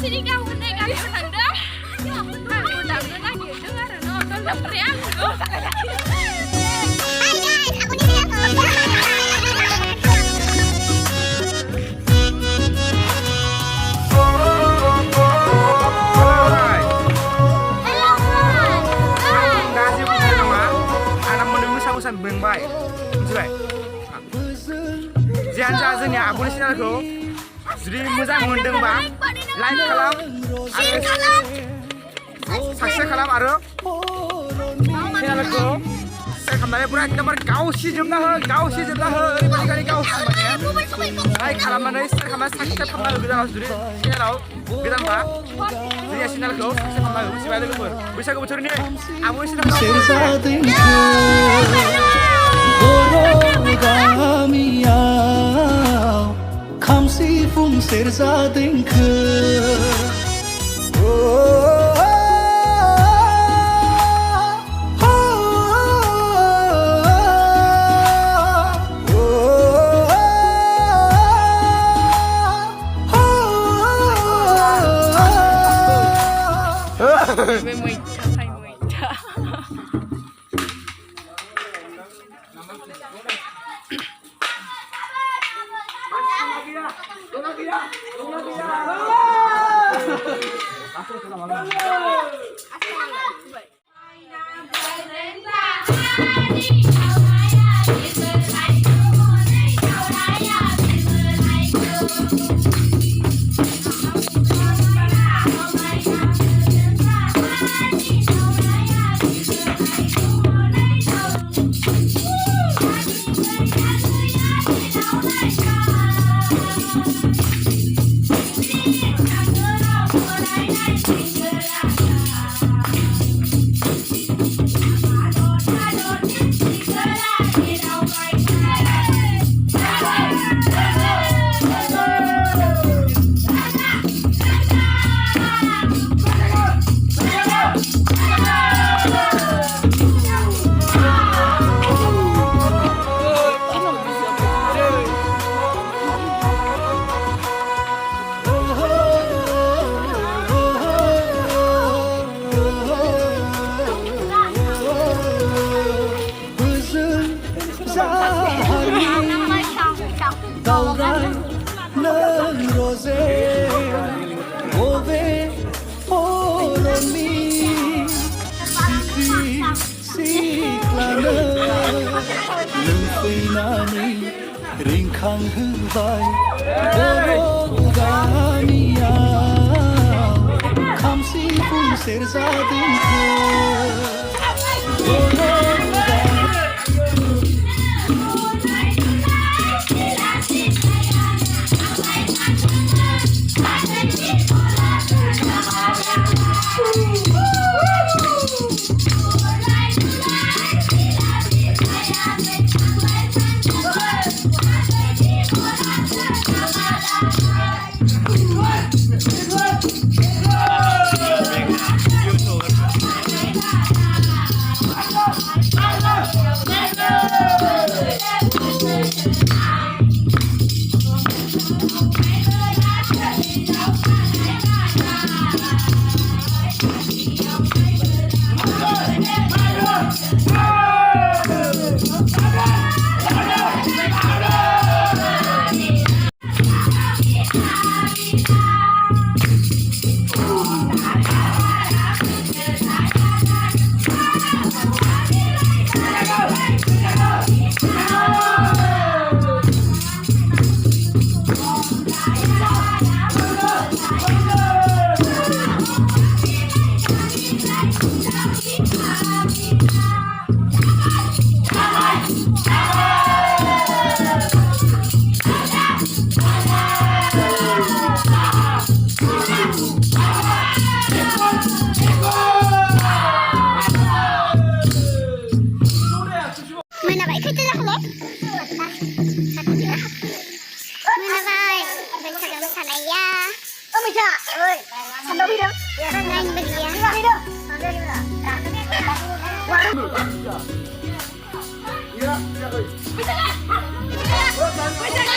sini kau kena kau menang dah. Aku menangnya lagi dengar no, tolong teriak dulu. Hai guys, aku di sini. Baik, misalnya, jangan जोंनि आब'नि चेनेलखौ जुदि मोजां मोनदोंबा like खालाम आरो subscribe खालाम आरो चेनेलखौ share खालामनानै पुरा एकदमबारे गावसिजोबना हो ओरैबायदि माने लाइक खालामनानै शेयार खालामनानै साबस्क्राइब खालामना हो गोदानाव जुदि चेनेलाव गोदानबा जोंनि चेनेलखौ साबस्क्राइब खालामना हो मिथिबाय लोगोफोर बैसागु बोथोरनि आब'नि चेनेलखौ गामियाव खाम सिफुं सेरजा देंखो रिंखांहोबाय बर' गामियाव खाम सिफुं सेरजा देंखो Bwisagu.